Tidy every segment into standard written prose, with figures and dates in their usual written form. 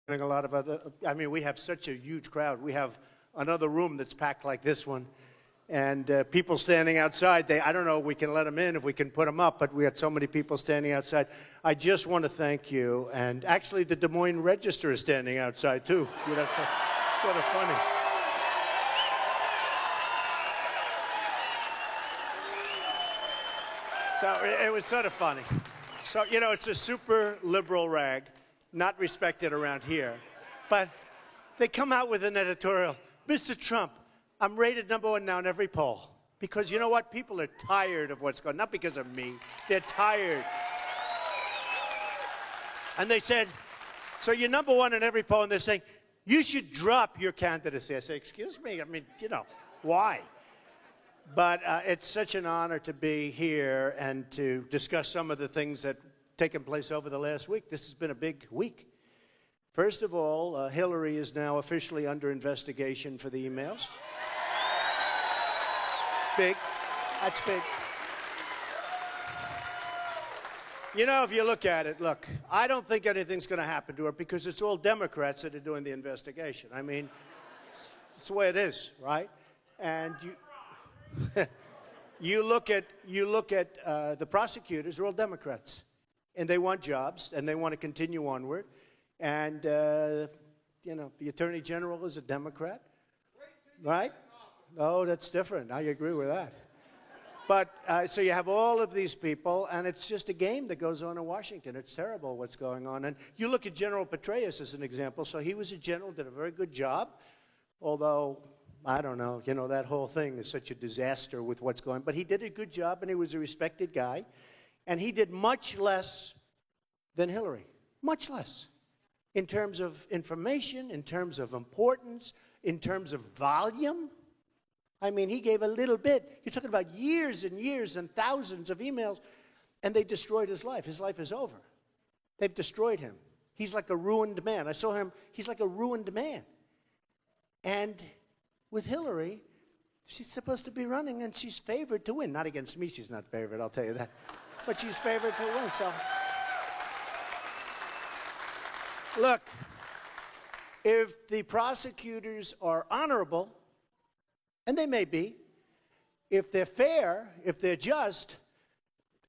A lot of other, I mean, we have such a huge crowd. We have another room that's packed like this one, and people standing outside. I don't know if we can let them in, if we can put them up, but we had so many people standing outside. I just want to thank you, and actually the Des Moines Register is standing outside too. That's sort of funny. So it was sort of funny. So, you know, it's a super liberal rag, not respected around here. But they come out with an editorial. Mr. Trump, I'm rated #1 now in every poll. Because you know what? People are tired of what's going on. Not because of me. They're tired. And they said, so you're #1 in every poll, and they're saying, you should drop your candidacy. I say, excuse me? I mean, you know, why? But it's such an honor to be here and to discuss some of the things that have taken place over the last week. This has been a big week. First of all, Hillary is now officially under investigation for the emails. Big. That's big. You know, if you look at it, look, I don't think anything's going to happen to her because it's all Democrats that are doing the investigation. I mean, it's the way it is, right? And you look at the prosecutors, they're all Democrats. And they want jobs, and they want to continue onward. And, you know, the Attorney General is a Democrat, right? Oh, that's different. I agree with that. But, so you have all of these people, and it's just a game that goes on in Washington. It's terrible what's going on. And you look at General Petraeus as an example. So he was a general, did a very good job, although, I don't know, you know, that whole thing is such a disaster with what's going on. But he did a good job, and he was a respected guy. And he did much less than Hillary, much less, in terms of information, in terms of importance, in terms of volume. I mean, he gave a little bit. You're talking about years and years and thousands of emails, and they destroyed his life. His life is over. They've destroyed him. He's like a ruined man. I saw him. He's like a ruined man. And with Hillary, she's supposed to be running, and she's favored to win. Not against me, she's not favored, I'll tell you that. But she's favored to win, so. Look, if the prosecutors are honorable, and they may be, if they're fair, if they're just,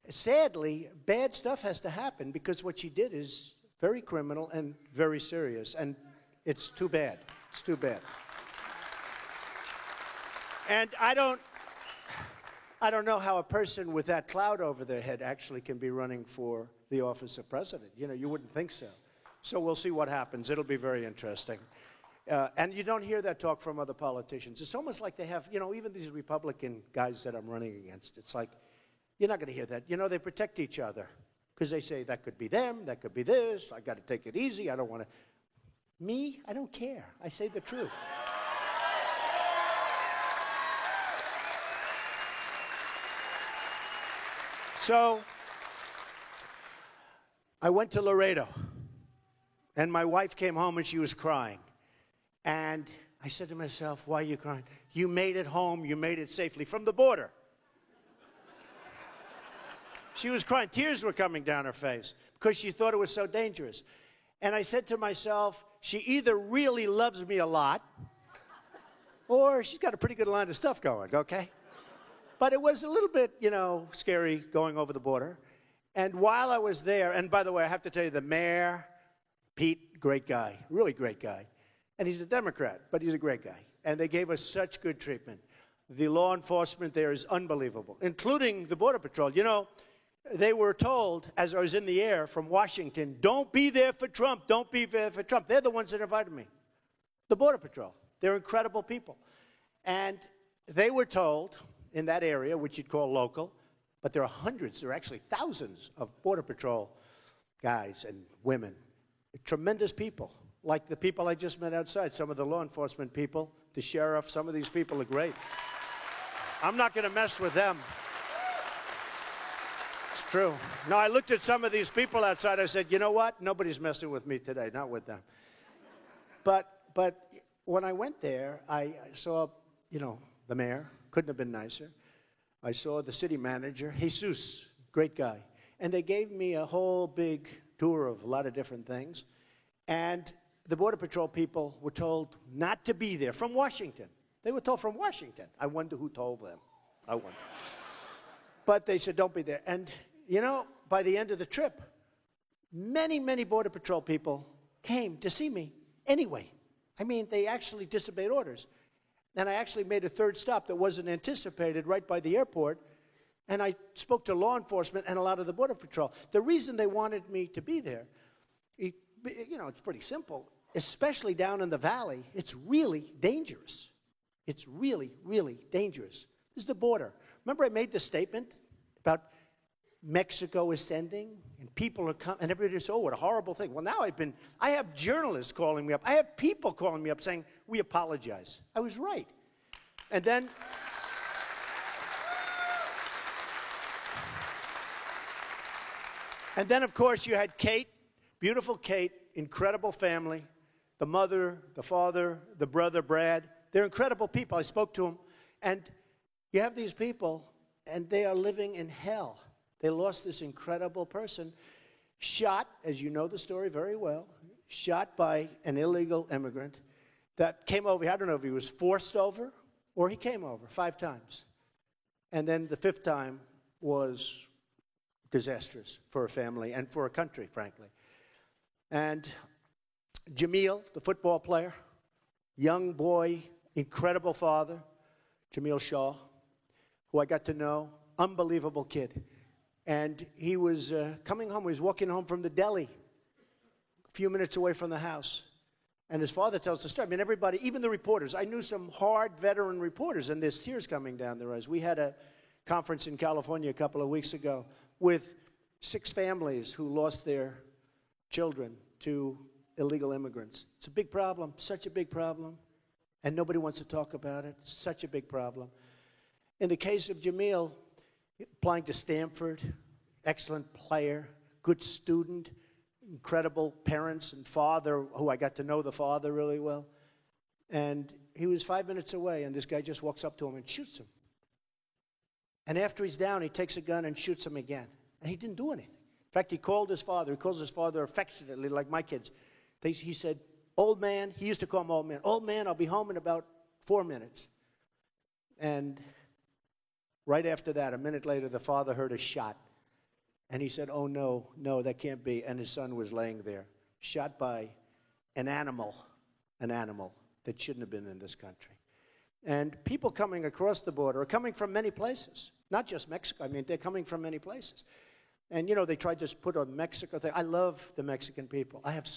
sadly, bad stuff has to happen because what she did is very criminal and very serious, and it's too bad. It's too bad. And I don't know how a person with that cloud over their head actually can be running for the office of president. You know, you wouldn't think so. So we'll see what happens. It'll be very interesting. And you don't hear that talk from other politicians. It's almost like they have, you know, even these Republican guys that I'm running against, it's like, you're not going to hear that. You know, they protect each other because they say that could be them, that could be this, I got to take it easy, I don't want to. Me, I don't care. I say the truth. So, I went to Laredo, and my wife came home and she was crying. And I said to myself, why are you crying? You made it home, you made it safely from the border. She was crying, tears were coming down her face because she thought it was so dangerous. And I said to myself, she either really loves me a lot or she's got a pretty good line of stuff going, okay? But it was a little bit, you know, scary going over the border. And while I was there, and by the way, I have to tell you, the mayor, Pete, great guy, really great guy. And he's a Democrat, but he's a great guy. And they gave us such good treatment. The law enforcement there is unbelievable, including the Border Patrol. You know, they were told, as I was in the air from Washington, don't be there for Trump, don't be there for Trump. They're the ones that invited me, the Border Patrol. They're incredible people. And they were told in that area, which you'd call local, but there are hundreds, there are actually thousands of Border Patrol guys and women, tremendous people, like the people I just met outside, some of the law enforcement people, the sheriff, some of these people are great. I'm not going to mess with them. It's true. No, I looked at some of these people outside, I said, you know what? Nobody's messing with me today, not with them. But when I went there, I saw, you know, the mayor, couldn't have been nicer. I saw the city manager, Jesus, great guy. And they gave me a whole big tour of a lot of different things. And the Border Patrol people were told not to be there from Washington. They were told from Washington. I wonder who told them. I wonder. But they said, don't be there. And, you know, by the end of the trip, many, many Border Patrol people came to see me anyway. I mean, they actually disobeyed orders. And I actually made a third stop that wasn't anticipated right by the airport. And I spoke to law enforcement and a lot of the Border Patrol. The reason they wanted me to be there, you know, it's pretty simple. Especially down in the valley, it's really dangerous. It's really, really dangerous. This is the border. Remember I made the statement about Mexico is sending and people are coming, and everybody says, oh, what a horrible thing. Well, now I have journalists calling me up. I have people calling me up saying, we apologize. I was right. And then, of course, you had Kate, beautiful Kate, incredible family, the mother, the father, the brother, Brad. They're incredible people. I spoke to them. And you have these people, and they are living in hell. They lost this incredible person, shot, as you know the story very well, shot by an illegal immigrant that came over. I don't know if he was forced over or he came over 5 times. And then the 5th time was disastrous for a family and for a country, frankly. And Jameel, the football player, young boy, incredible father, Jameel Shaw, who I got to know, unbelievable kid. And he was coming home. He was walking home from the deli, a few minutes away from the house. And his father tells the story. I mean, everybody, even the reporters. I knew some hard veteran reporters, and there's tears coming down their eyes. We had a conference in California a couple of weeks ago with 6 families who lost their children to illegal immigrants. It's a big problem, such a big problem, and nobody wants to talk about it. Such a big problem. In the case of Jameel, applying to Stanford, excellent player, good student, incredible parents and father, who I got to know the father really well. And he was 5 minutes away, and this guy just walks up to him and shoots him. And after he's down, he takes a gun and shoots him again. And he didn't do anything. In fact, he called his father. He calls his father affectionately, like my kids. He said, old man, he used to call him old man, I'll be home in about 4 minutes. And right after that, a minute later, the father heard a shot. And he said, oh, no, that can't be. And his son was laying there, shot by an animal that shouldn't have been in this country. And people coming across the border are coming from many places, not just Mexico. I mean, they're coming from many places. And, you know, they tried to put a Mexico thing. I love the Mexican people. I have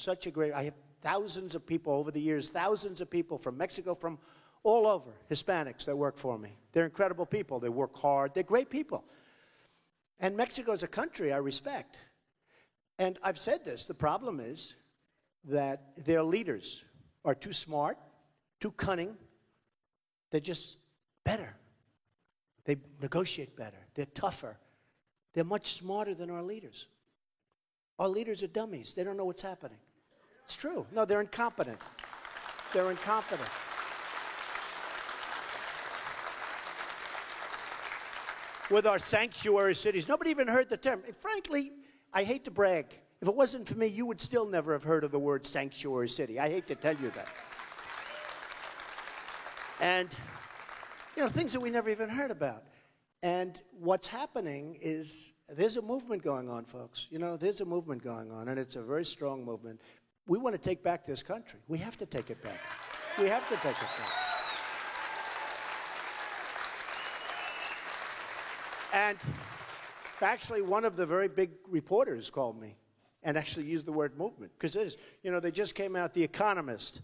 thousands of people over the years, thousands of people from Mexico, from all over, Hispanics that work for me. They're incredible people. They work hard. They're great people. And Mexico is a country I respect. And I've said this. The problem is that their leaders are too smart, too cunning. They're just better. They negotiate better. They're tougher. They're much smarter than our leaders. Our leaders are dummies. They don't know what's happening. It's true. No, they're incompetent. They're incompetent. With our sanctuary cities, nobody even heard the term. And frankly, I hate to brag. If it wasn't for me, you would still never have heard of the word sanctuary city. I hate to tell you that. And, you know, things that we never even heard about. And what's happening is there's a movement going on, folks. You know, there's a movement going on, and it's a very strong movement. We want to take back this country. We have to take it back. We have to take it back. And actually, one of the very big reporters called me and actually used the word movement. Because it is, you know, they just came out, The Economist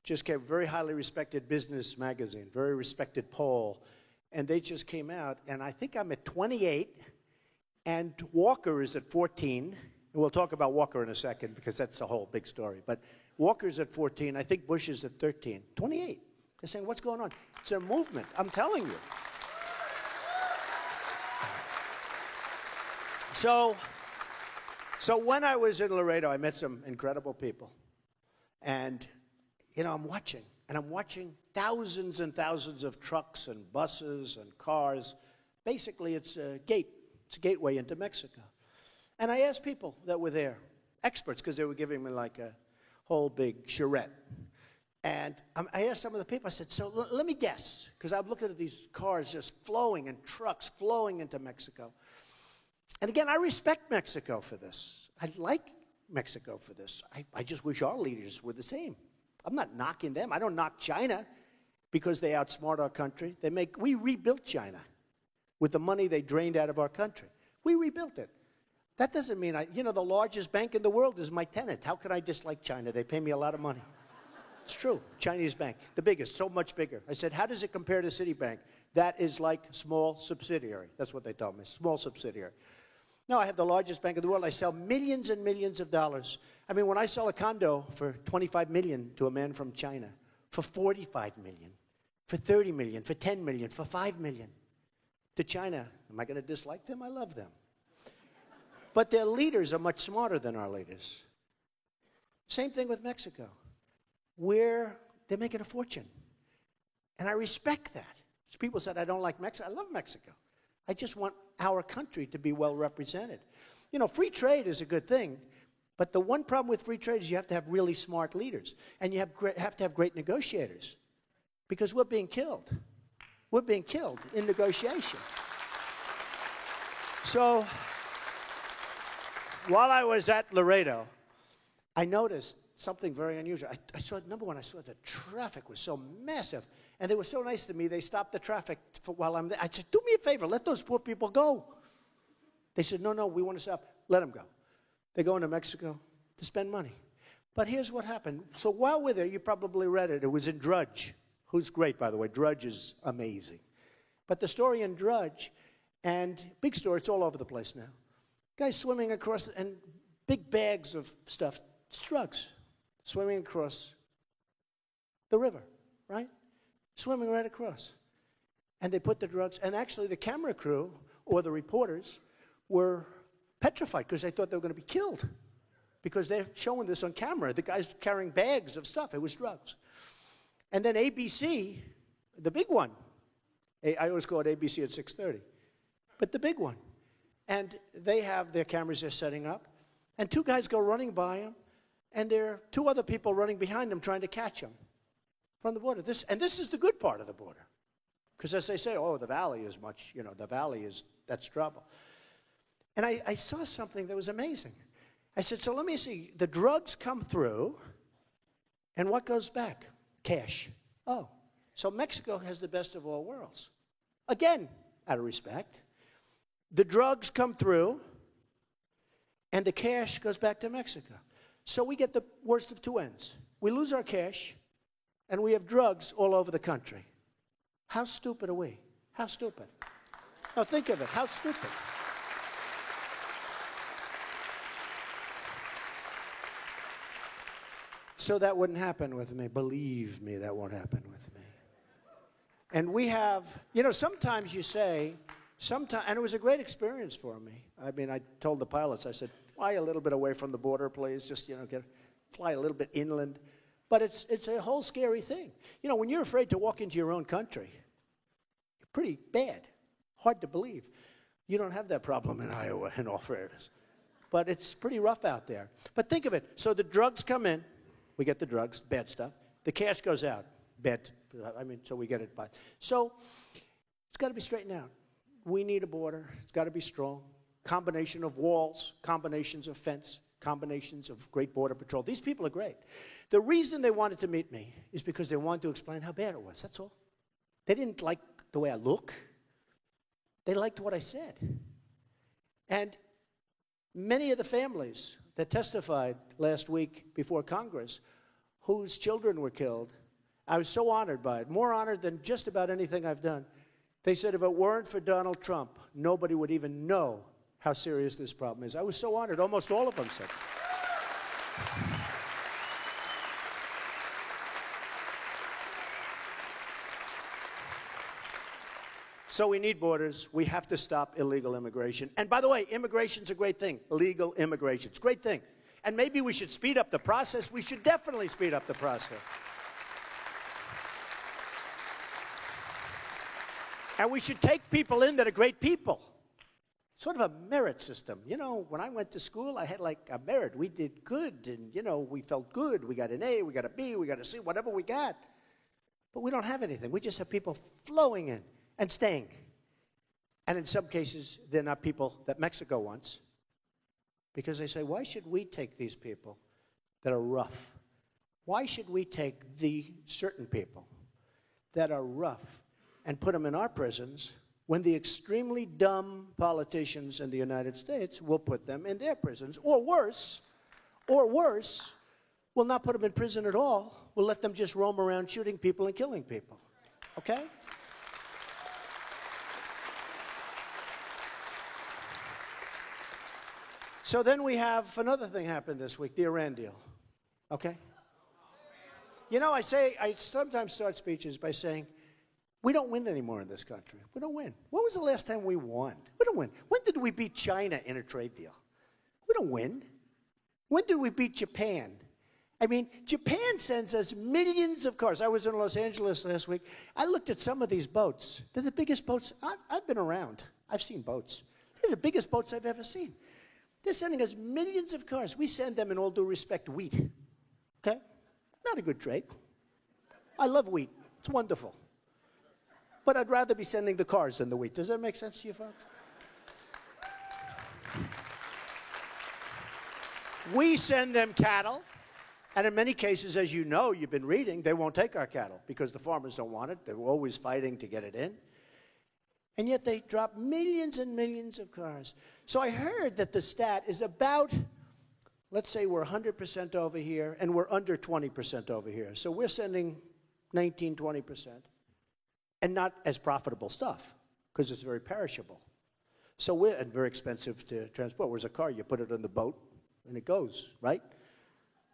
just came, very highly respected business magazine, very respected poll. And they just came out, and I think I'm at 28, and Walker is at 14. And we'll talk about Walker in a second because that's a whole big story. But Walker's at 14. I think Bush is at 13. 28. They're saying, what's going on? It's a movement. I'm telling you. So when I was in Laredo, I met some incredible people. And, you know, I'm watching thousands and thousands of trucks and buses and cars. Basically, it's a gateway into Mexico. And I asked people that were there, experts, because they were giving me like whole big charrette. And I asked some of the people, I said, so let me guess, because I'm looking at these cars just flowing and trucks flowing into Mexico. And again, I respect Mexico for this. I like Mexico for this. I just wish our leaders were the same. I'm not knocking them. I don't knock China because they outsmart our country. We rebuilt China with the money they drained out of our country. We rebuilt it. That doesn't mean the largest bank in the world is my tenant. How could I dislike China? They pay me a lot of money. It's true. Chinese bank, the biggest, so much bigger. I said, how does it compare to Citibank? That is like small subsidiary. That's what they told me, small subsidiary. No, I have the largest bank in the world. I sell millions and millions of dollars. I mean, when I sell a condo for $25 million to a man from China, for $45 million, for $30 million, for $10 million, for $5 million to China, am I going to dislike them? I love them. But their leaders are much smarter than our leaders. Same thing with Mexico, where they're making a fortune. And I respect that. People said, I don't like Mexico. I love Mexico. I just want our country to be well represented. Free trade is a good thing, but the one problem with free trade is you have to have really smart leaders, and you have to have great negotiators, because we're being killed. We're being killed in negotiation. So while I was at Laredo, I noticed something very unusual. I saw, number one, I saw the traffic was so massive, and they were so nice to me. They stopped the traffic while I'm there. I said, do me a favor, let those poor people go. They said, no, we want to stop. Let them go. They go into Mexico to spend money. But here's what happened. So while we're there, you probably read it. It was in Drudge, who's great, by the way. Drudge is amazing. But the story in Drudge, and big story, it's all over the place now. Guys swimming across, and big bags of stuff, it's drugs, swimming across the river, right? Swimming right across. And they put the drugs, and actually the camera crew, or the reporters, were petrified because they thought they were going to be killed because they're showing this on camera. The guy's carrying bags of stuff. It was drugs. And then ABC, the big one, I always call it ABC at 6:30, but the big one. And they have their cameras they're setting up, and two guys go running by him, and there are two other people running behind him trying to catch him from the border. This is the good part of the border. Because as they say, oh, the valley is much, the valley that's trouble. And I saw something that was amazing. I said, so let me see. The drugs come through, and what goes back? Cash. Oh, so Mexico has the best of all worlds. Again, out of respect. The drugs come through, and the cash goes back to Mexico. So we get the worst of two ends. We lose our cash, and we have drugs all over the country. How stupid are we? How stupid? Now think of it. How stupid? So that wouldn't happen with me. Believe me, that won't happen with me. And we have, sometimes you say, and it was a great experience for me. I mean, I told the pilots, I said, fly a little bit away from the border, please. Just, fly a little bit inland. But it's a whole scary thing. When you're afraid to walk into your own country, you're pretty bad. Hard to believe. You don't have that problem in Iowa, in all fairness. But it's pretty rough out there. But think of it. So the drugs come in. We get the drugs, bad stuff. The cash goes out, bad. So we get it by. So it's got to be straightened out. We need a border. It's got to be strong. Combination of walls, combinations of fence, combinations of great border patrol. These people are great. The reason they wanted to meet me is because they wanted to explain how bad it was. That's all. They didn't like the way I look. They liked what I said. And many of the families that testified last week before Congress, whose children were killed, I was so honored by it, more honored than just about anything I've done. They said if it weren't for Donald Trump, nobody would even know how serious this problem is. I was so honored. Almost all of them said. So we need borders. We have to stop illegal immigration. And by the way, immigration's a great thing. Illegal immigration. It's a great thing. And maybe we should speed up the process. We should definitely speed up the process. And we should take people in that are great people. sort of a merit system. You know, when I went to school, I had like a merit. We did good, and, you know, we felt good. We got an A, we got a B, we got a C, whatever we got. But we don't have anything. We just have people flowing in and staying. And in some cases, they're not people that Mexico wants, because they say, why should we take these people that are rough? Why should we take the certain people that are rough and put them in our prisons when the extremely dumb politicians in the United States will put them in their prisons? Or worse, will not put them in prison at all. We'll let them just roam around shooting people and killing people. Okay? So then we have another thing happened this week, the Iran deal. Okay? You know, I sometimes start speeches by saying, we don't win anymore in this country. We don't win. When was the last time we won? We don't win. When did we beat China in a trade deal? We don't win. When did we beat Japan? I mean, Japan sends us millions of cars. I was in Los Angeles last week. I looked at some of these boats. They're the biggest boats. I've been around. I've seen boats. They're the biggest boats I've ever seen. They're sending us millions of cars. We send them, in all due respect, wheat. Okay? Not a good trade. I love wheat. It's wonderful. But I'd rather be sending the cars than the wheat. Does that make sense to you folks? We send them cattle. And in many cases, as you know, you've been reading, they won't take our cattle because the farmers don't want it. They're always fighting to get it in. And yet they drop millions and millions of cars. So I heard that the stat is about, let's say we're 100% over here, and we're under 20% over here. So we're sending 19, 20%. And not as profitable stuff, because it's very perishable. So and very expensive to transport. Whereas a car, you put it on the boat, and it goes, right?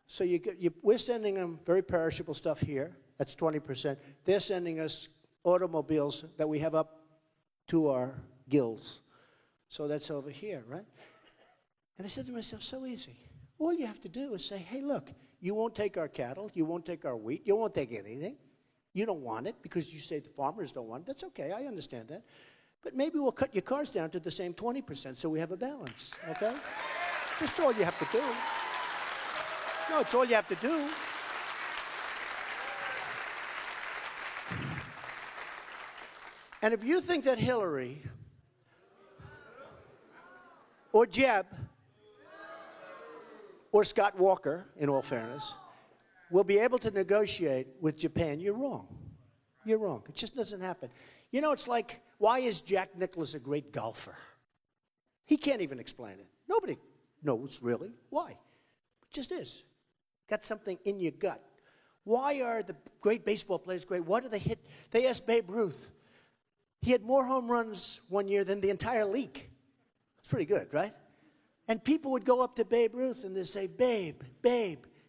So we're sending them very perishable stuff here. That's 20%. They're sending us automobiles that we have up to our gills. So that's over here, right? And I said to myself, so easy. All you have to do is say, hey, look, you won't take our cattle, you won't take our wheat, you won't take anything. You don't want it because you say the farmers don't want it. That's okay, I understand that. But maybe we'll cut your cars down to the same 20% so we have a balance, okay? That's all you have to do. No, it's all you have to do. And if you think that Hillary or Jeb or Scott Walker, in all fairness, will be able to negotiate with Japan, you're wrong. You're wrong. It just doesn't happen. You know, it's like, why is Jack Nicklaus a great golfer? He can't even explain it. Nobody knows, really, why. It just is. Got something in your gut. Why are the great baseball players great? Why do they hit? They asked Babe Ruth. He had more home runs one year than the entire league. It's pretty good, right? And people would go up to Babe Ruth and they'd say, Babe,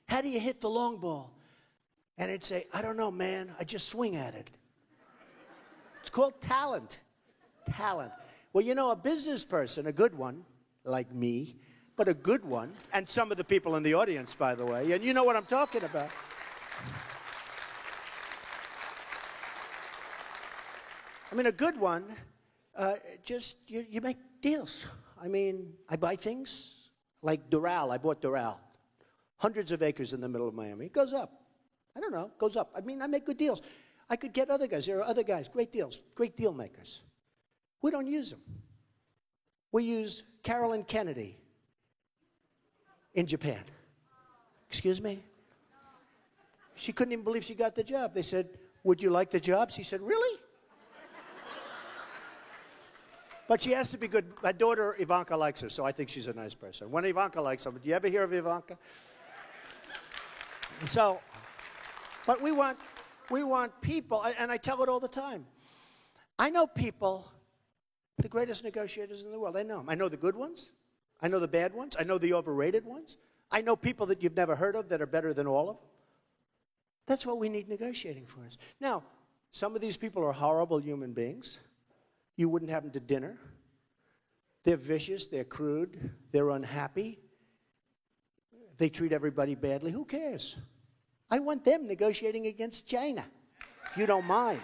how do you hit the long ball? And he'd say, I don't know, man. I just swing at it. It's called talent. Talent. Well, you know, a business person, a good one, like me, but a good one, and some of the people in the audience, by the way, and you know what I'm talking about. I mean, a good one, you make deals. I mean, I buy things like Doral. I bought Doral. Hundreds of acres in the middle of Miami. It goes up. I don't know, goes up. I mean, I make good deals. I could get other guys. There are other guys, great deals, great deal makers. We don't use them. We use Carolyn Kennedy in Japan. Excuse me? She couldn't even believe she got the job. They said, would you like the job? She said, really? But she has to be good. My daughter, Ivanka, likes her, so I think she's a nice person. When Ivanka likes her, do you ever hear of Ivanka? So, but we want people, and I tell it all the time. I know people, the greatest negotiators in the world. I know them. I know the good ones. I know the bad ones. I know the overrated ones. I know people that you've never heard of that are better than all of them. That's what we need negotiating for us. Now, some of these people are horrible human beings. You wouldn't have them to dinner. They're vicious, they're crude, they're unhappy. They treat everybody badly. Who cares? I want them negotiating against China, if you don't mind.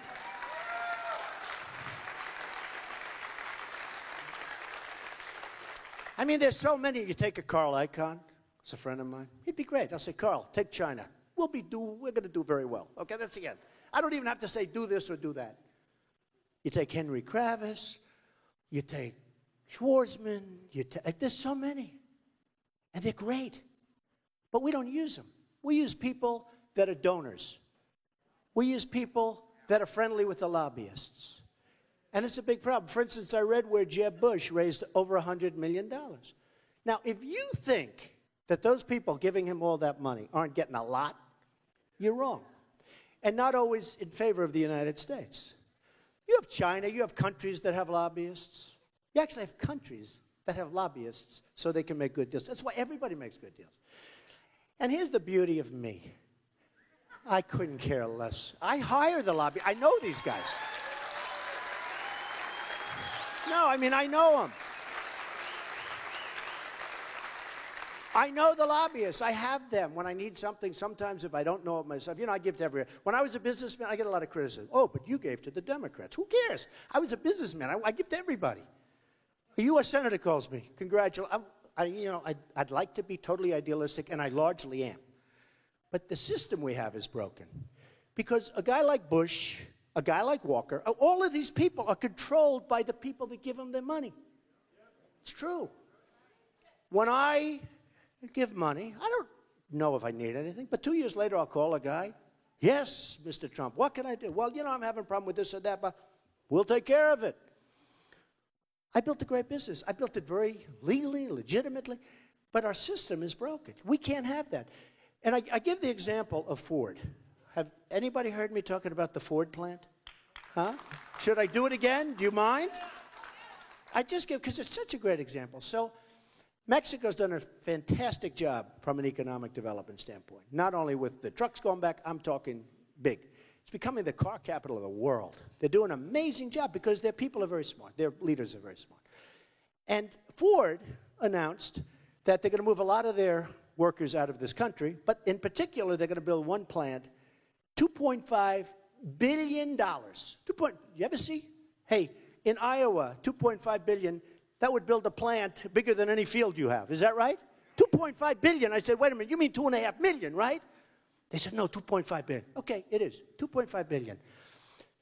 I mean, there's so many. You take a Carl Icahn. It's a friend of mine. He'd be great. I'll say, Carl, take China. We're going to do very well. Okay, that's the end. I don't even have to say do this or do that. You take Henry Kravis. You take Schwarzman. There's so many. And they're great. But we don't use them. We use people that are donors. We use people that are friendly with the lobbyists. And it's a big problem. For instance, I read where Jeb Bush raised over $100 million. Now, if you think that those people giving him all that money aren't getting a lot, you're wrong. And not always in favor of the United States. You have China, you have countries that have lobbyists. You actually have countries that have lobbyists so they can make good deals. That's why everybody makes good deals. And here's the beauty of me. I couldn't care less. I hire the lobby. I know these guys. No, I mean, I know them. I know the lobbyists. I have them. When I need something, sometimes if I don't know it myself, I give to everyone. When I was a businessman, I get a lot of criticism. Oh, but you gave to the Democrats. Who cares? I was a businessman. I give to everybody. A U.S. Senator calls me. Congratulations. I'd like to be totally idealistic, and I largely am. But the system we have is broken. Because a guy like Bush, a guy like Walker, all of these people are controlled by the people that give them their money. It's true. When I give money, I don't know if I need anything, but 2 years later I'll call a guy. Yes, Mr. Trump, what can I do? Well, I'm having a problem with this or that, but we'll take care of it. I built a great business. I built it very legally, legitimately, but our system is broken. We can't have that. And I give the example of Ford. Have anybody heard me talking about the Ford plant? Huh? Should I do it again? Do you mind? I just give, because it's such a great example. So Mexico's done a fantastic job from an economic development standpoint. Not only with the trucks going back, I'm talking big. It's becoming the car capital of the world. They're doing an amazing job because their people are very smart. Their leaders are very smart. And Ford announced that they're going to move a lot of their workers out of this country, but in particular, they're going to build one plant, $2.5 billion. You ever see? Hey, in Iowa, $2.5 billion, that would build a plant bigger than any field you have. Is that right? $2.5 billion. I said, wait a minute, you mean $2.5 million, right? They said, no, $2.5 billion. Okay, it is, $2.5 billion.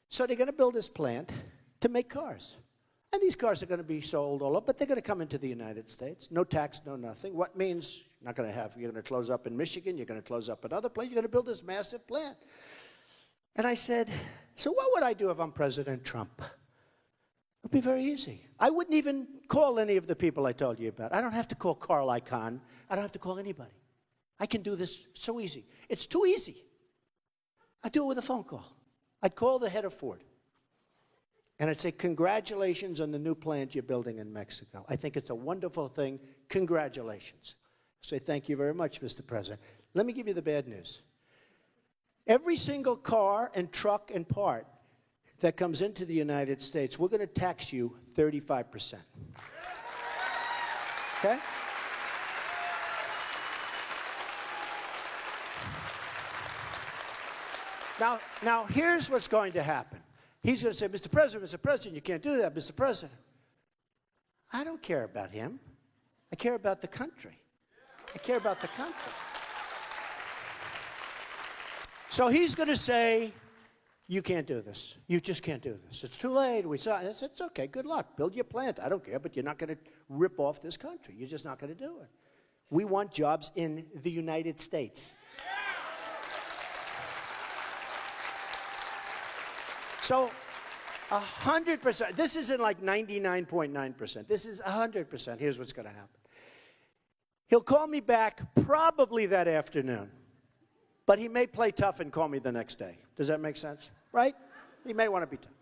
So they're going to build this plant to make cars. And these cars are going to be sold all over, but they're going to come into the United States. No tax, no nothing. What means you're going to close up in Michigan, you're going to close up another place, you're going to build this massive plant. And I said, so what would I do if I'm President Trump? It would be very easy. I wouldn't even call any of the people I told you about. I don't have to call Carl Icahn. I don't have to call anybody. I can do this so easy. It's too easy. I'd do it with a phone call. I'd call the head of Ford. And I'd say, congratulations on the new plant you're building in Mexico. I think it's a wonderful thing. Congratulations. I'd say, thank you very much, Mr. President. Let me give you the bad news. Every single car and truck and part that comes into the United States, we're going to tax you 35%. Okay? Now, here's what's going to happen. He's going to say, Mr. President, you can't do that, Mr. President. I don't care about him. I care about the country. I care about the country. So he's going to say, you can't do this. You just can't do this. It's too late. We saw it. I said, it's okay. Good luck. Build your plant. I don't care, but you're not going to rip off this country. You're just not going to do it. We want jobs in the United States. So 100%, this isn't like 99.9%. This is 100%. Here's what's going to happen. He'll call me back probably that afternoon, but he may play tough and call me the next day. Does that make sense? Right? He may want to be tough.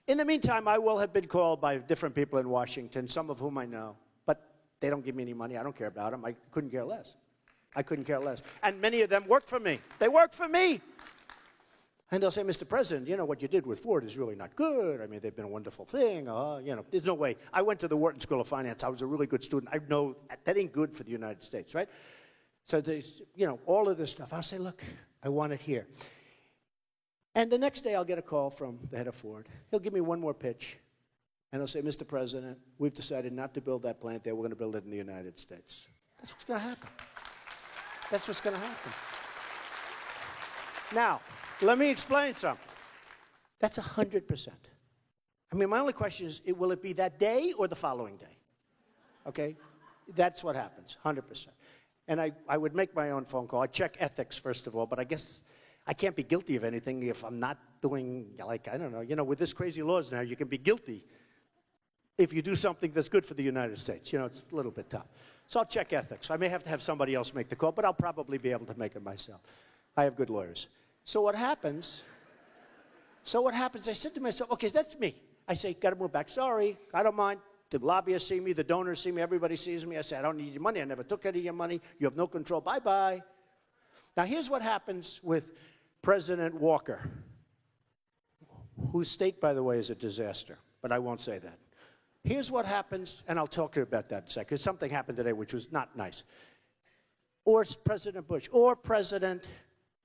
In the meantime, I will have been called by different people in Washington, some of whom I know, but they don't give me any money. I don't care about them. I couldn't care less. I couldn't care less. And many of them work for me. They work for me. And they'll say, Mr. President, you know, what you did with Ford is really not good. I mean, they've been a wonderful thing. There's no way. I went to the Wharton School of Finance. I was a really good student. I know that ain't good for the United States, right? So there's, all of this stuff. I'll say, look, I want it here. And the next day I'll get a call from the head of Ford. He'll give me one more pitch. And they'll say, Mr. President, we've decided not to build that plant there. We're going to build it in the United States. That's what's going to happen. That's what's going to happen. Now, let me explain something. That's 100%. I mean, my only question is, will it be that day or the following day? Okay? That's what happens, 100%. And I would make my own phone call. I check ethics, first of all, but I guess I can't be guilty of anything if I'm not doing, like, I don't know. You know, with this crazy laws now, you can be guilty if you do something that's good for the United States. You know, it's a little bit tough. So I'll check ethics. I may have to have somebody else make the call, but I'll probably be able to make it myself. I have good lawyers. So what happens, I said to myself, okay, that's me. I say, got to move back. Sorry, I don't mind. The lobbyists see me, the donors see me, everybody sees me. I say, I don't need your money. I never took any of your money. You have no control. Bye-bye. Now, here's what happens with President Walker, whose state, by the way, is a disaster, but I won't say that. Here's what happens, and I'll talk to you about that in a second, because something happened today which was not nice. Or President Bush, or President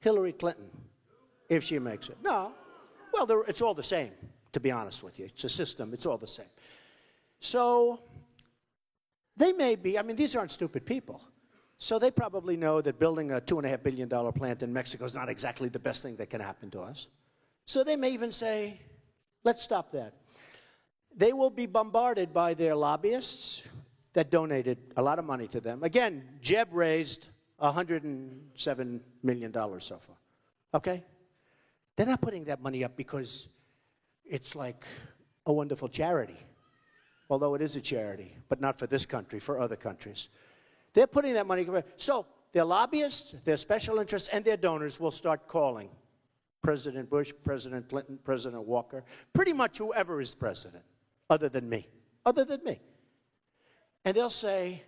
Hillary Clinton, if she makes it. No. Well, it's all the same, to be honest with you. It's a system. It's all the same. So they may be, I mean, these aren't stupid people. So they probably know that building a $2.5 billion plant in Mexico is not exactly the best thing that can happen to us. So they may even say, let's stop that. They will be bombarded by their lobbyists that donated a lot of money to them. Again, Jeb raised $107 million so far. Okay? They're not putting that money up because it's like a wonderful charity. Although it is a charity, but not for this country, for other countries. They're putting that money. So their lobbyists, their special interests, and their donors will start calling President Bush, President Clinton, President Walker, pretty much whoever is president, other than me. Other than me. And they'll say,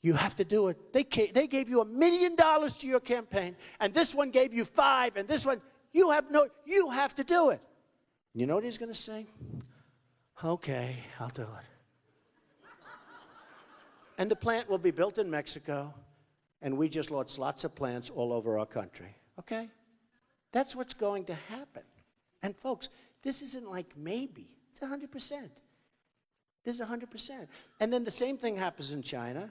you have to do it. They gave you $1 million to your campaign, and this one gave you $5 million, and this one, you have to do it. You know what he's going to say? Okay, I'll do it. And the plant will be built in Mexico, and we just launched lots of plants all over our country. Okay? That's what's going to happen. And folks, this isn't like maybe. It's 100%. This is 100%. And then the same thing happens in China.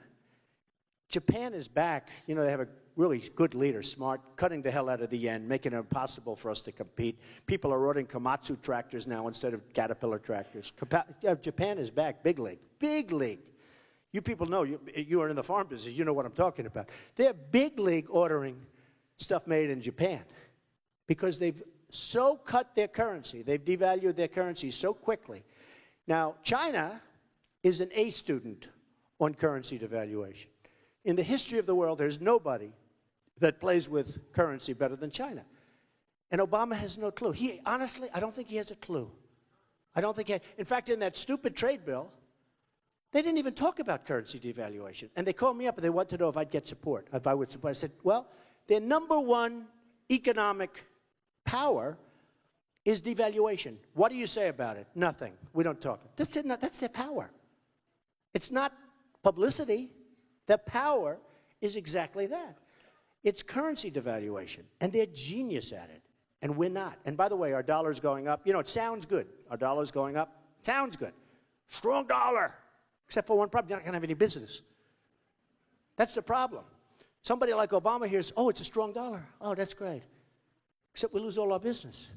Japan is back. You know, they have a really good leader, smart, cutting the hell out of the yen, making it impossible for us to compete. People are ordering Komatsu tractors now instead of Caterpillar tractors. Japan is back, big league, big league. You people know, you are in the farm business, you know what I'm talking about. They're big league ordering stuff made in Japan because they've so cut their currency, they've devalued their currency so quickly. Now, China is an A student on currency devaluation. In the history of the world, there's nobody that plays with currency better than China. And Obama has no clue. Honestly, I don't think he has a clue. I don't think he has. In fact, in that stupid trade bill, they didn't even talk about currency devaluation. And they called me up and they wanted to know if I'd get support, if I would support. I said, well, their number one economic power is devaluation. What do you say about it? Nothing. We don't talk. That's their power. It's not publicity. The power is exactly that. It's currency devaluation, and they're genius at it, and we're not. And by the way, our dollar's going up. You know, it sounds good. Our dollar's going up. Sounds good. Strong dollar. Except for one problem, you're not going to have any business. That's the problem. Somebody like Obama hears, oh, it's a strong dollar. Oh, that's great. Except we lose all our business.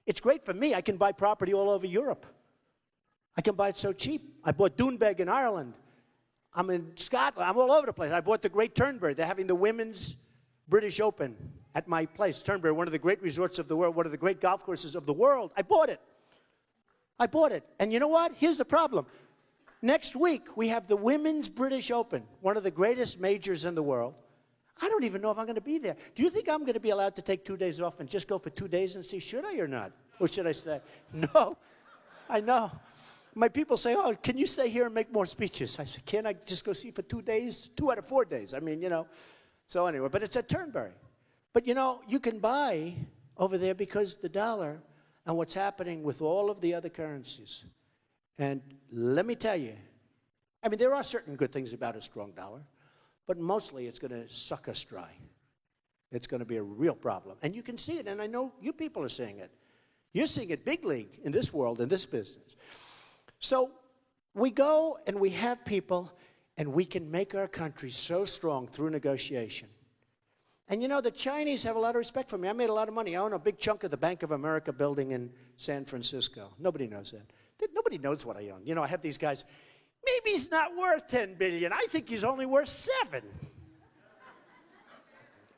It's great for me. I can buy property all over Europe. I can buy it so cheap. I bought Doonbeg in Ireland. I'm in Scotland. I'm all over the place. I bought the Great Turnberry. They're having the Women's British Open at my place. Turnberry, one of the great resorts of the world, one of the great golf courses of the world. I bought it. I bought it. And you know what? Here's the problem. Next week, we have the Women's British Open, one of the greatest majors in the world. I don't even know if I'm going to be there. Do you think I'm going to be allowed to take 2 days off and just go for 2 days and see, should I or not? Or should I stay? No. I know. My people say, oh, can you stay here and make more speeches? I said, can't I just go see for 2 days? 2 out of 4 days. I mean, you know. So anyway, but it's at Turnberry. But, you know, you can buy over there because the dollar and what's happening with all of the other currencies. And let me tell you, I mean, there are certain good things about a strong dollar, but mostly it's going to suck us dry. It's going to be a real problem. And you can see it, and I know you people are seeing it. You're seeing it big league in this world, in this business. So we go and we have people, and we can make our country so strong through negotiation. And you know, the Chinese have a lot of respect for me. I made a lot of money. I own a big chunk of the Bank of America building in San Francisco. Nobody knows that. Nobody knows what I own. You know, I have these guys, maybe he's not worth $10 billion. I think he's only worth $7.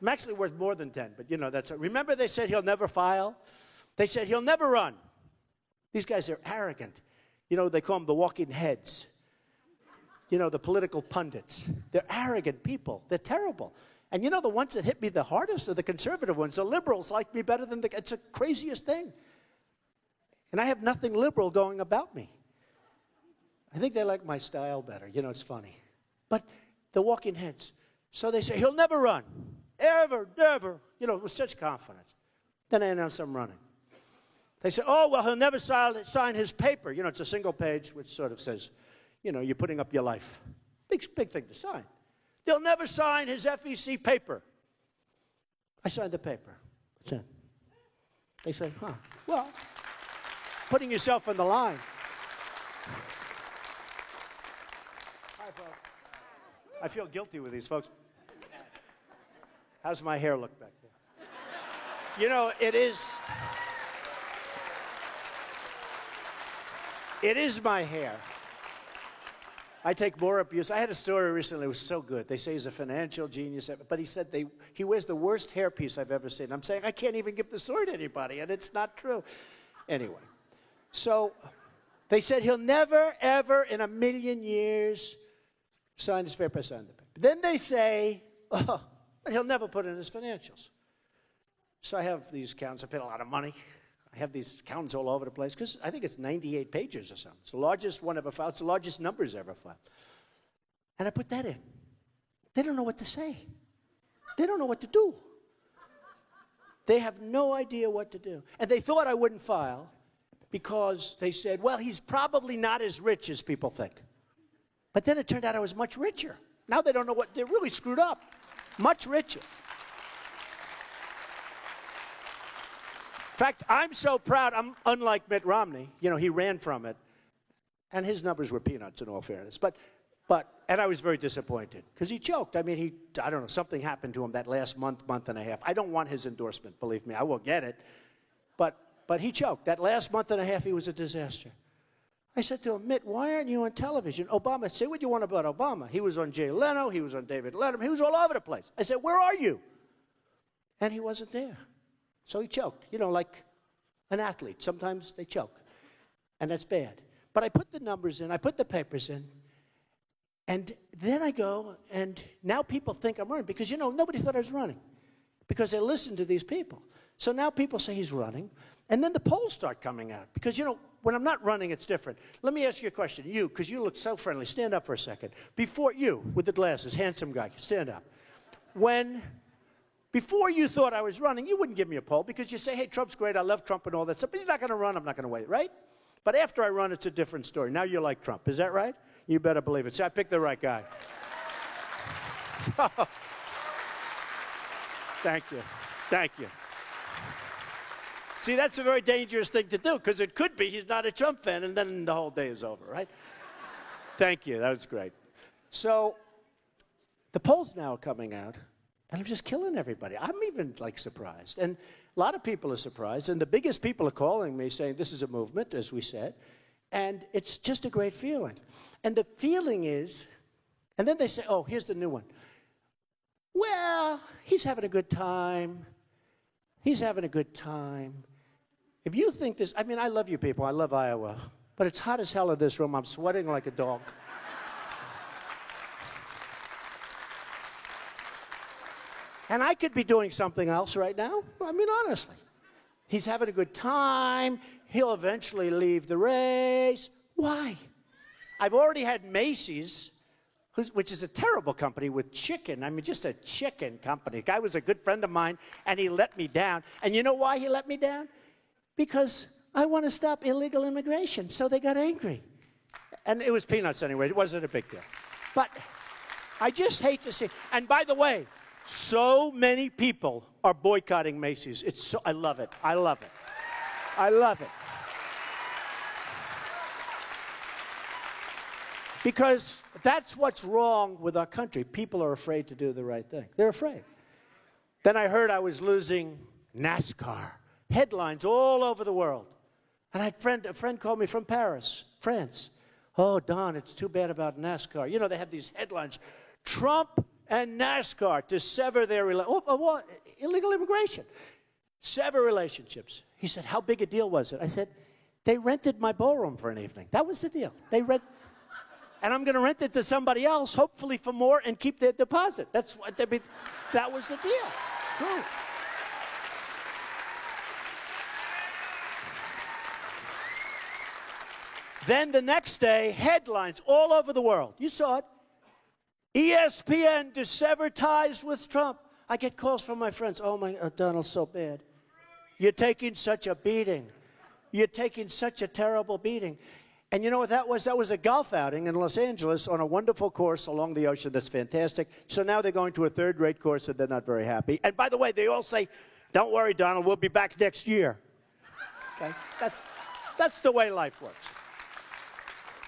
I'm actually worth more than 10, but you know, remember they said he'll never file? They said he'll never run. These guys are arrogant. You know, they call them the walking heads. You know, the political pundits. They're arrogant people. They're terrible. And you know, the ones that hit me the hardest are the conservative ones. The liberals like me better than it's the craziest thing. And I have nothing liberal going about me. I think they like my style better. You know, it's funny. But the walking heads. So they say, he'll never run. Ever, never. You know, with such confidence. Then I announce I'm running. They say, oh, well, he'll never sign his paper. You know, it's a single page which sort of says, you know, you're putting up your life. Big thing to sign. They'll never sign his FEC paper. I signed the paper. That's it. They say, huh, well, putting yourself on the line. Hi, folks. I feel guilty with these folks. How's my hair look back there? You know, it is my hair. I take more abuse. I had a story recently. It was so good. They say he's a financial genius, but he said he wears the worst hairpiece I've ever seen. I'm saying I can't even give the story to anybody, and it's not true. Anyway, so they said he'll never, ever in a million years sign his paper. I signed the paper. Then they say, oh, but he'll never put in his financials. So I have these accounts. I paid a lot of money. I have these accountants all over the place because I think it's 98 pages or something. It's the largest one ever filed. It's the largest numbers ever filed. And I put that in. They don't know what to say. They don't know what to do. They have no idea what to do. And they thought I wouldn't file because they said, well, he's probably not as rich as people think. But then it turned out I was much richer. Now they don't know what, they're really screwed up. Much richer. In fact, I'm so proud. I'm unlike Mitt Romney. You know, he ran from it. And his numbers were peanuts, in all fairness. And I was very disappointed because he choked. I mean, I don't know, something happened to him that last month and a half. I don't want his endorsement, believe me. I will get it. But he choked. That last month and a half, he was a disaster. I said to him, Mitt, why aren't you on television? Obama, say what you want about Obama. He was on Jay Leno. He was on David Letterman. He was all over the place. I said, where are you? And he wasn't there. So he choked, you know, like an athlete. Sometimes they choke, and that's bad. But I put the numbers in. I put the papers in. And then I go, and now people think I'm running because, you know, nobody thought I was running because they listened to these people. So now people say he's running, and then the polls start coming out because, you know, when I'm not running, it's different. Let me ask you a question. You, because you look so friendly, stand up for a second. Before you, with the glasses, handsome guy, stand up. Before you thought I was running, you wouldn't give me a poll because you say, hey, Trump's great, I love Trump and all that stuff, but he's not going to run, I'm not going to wait, right? But after I run, it's a different story. Now you like Trump. Is that right? You better believe it. See, I picked the right guy. Thank you. Thank you. See, that's a very dangerous thing to do because it could be he's not a Trump fan and then the whole day is over, right? Thank you. That was great. So the polls now are coming out. And I'm just killing everybody. I'm even, like, surprised. And a lot of people are surprised. And the biggest people are calling me saying this is a movement, as we said. And it's just a great feeling. And the feeling is, and then they say, oh, here's the new one. Well, he's having a good time. He's having a good time. If you think this, I mean, I love you people. I love Iowa. But it's hot as hell in this room. I'm sweating like a dog. And I could be doing something else right now. I mean, honestly. He's having a good time. He'll eventually leave the race. Why? I've already had Macy's, which is a terrible company with chicken. I mean, just a chicken company. The guy was a good friend of mine, and he let me down. And you know why he let me down? Because I want to stop illegal immigration. So they got angry. And it was peanuts anyway. It wasn't a big deal. But I just hate to see. And by the way, so many people are boycotting Macy's. I love it. I love it. I love it. Because that's what's wrong with our country. People are afraid to do the right thing. They're afraid. Then I heard I was losing NASCAR. Headlines all over the world. And a friend called me from Paris, France. Oh, Don, it's too bad about NASCAR. You know, they have these headlines. Trump and NASCAR to sever their illegal immigration. Sever relationships. He said, how big a deal was it? I said, they rented my ballroom for an evening. That was the deal. And I'm going to rent it to somebody else, hopefully for more, and keep their deposit. That was the deal. It's true. Then the next day, headlines all over the world. You saw it. ESPN to sever ties with Trump. I get calls from my friends. Oh, my God, Donald's so bad. You're taking such a beating. You're taking such a terrible beating. And you know what that was? That was a golf outing in Los Angeles on a wonderful course along the ocean that's fantastic. So now they're going to a third-rate course and they're not very happy. And by the way, they all say, don't worry, Donald, we'll be back next year. Okay? That's the way life works.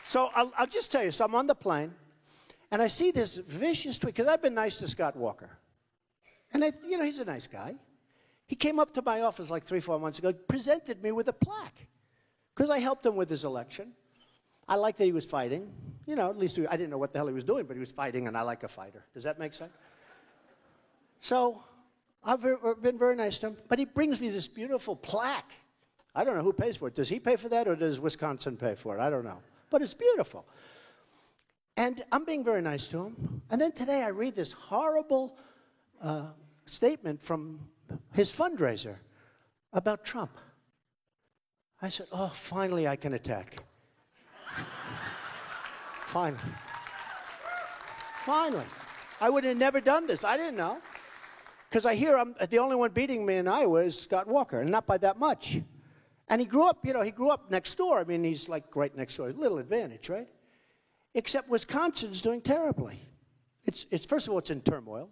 So I'll just tell you, so I'm on the plane, and I see this vicious tweet, because I've been nice to Scott Walker. And, he's a nice guy. He came up to my office like 3-4 months ago, presented me with a plaque, because I helped him with his election. I liked that he was fighting. At least I didn't know what the hell he was doing, but he was fighting, and I like a fighter. Does that make sense? So I've been very nice to him, but he brings me this beautiful plaque. I don't know who pays for it. Does he pay for that, or does Wisconsin pay for it? I don't know. But it's beautiful. And I'm being very nice to him. And then today I read this horrible statement from his fundraiser about Trump. I said, oh, finally I can attack. Finally. Finally. I would have never done this. I didn't know. Because I hear the only one beating me in Iowa is Scott Walker, and not by that much. And he grew up next door. I mean, he's like right next door. A little advantage, right? Except Wisconsin's doing terribly. It's first of all, it's in turmoil.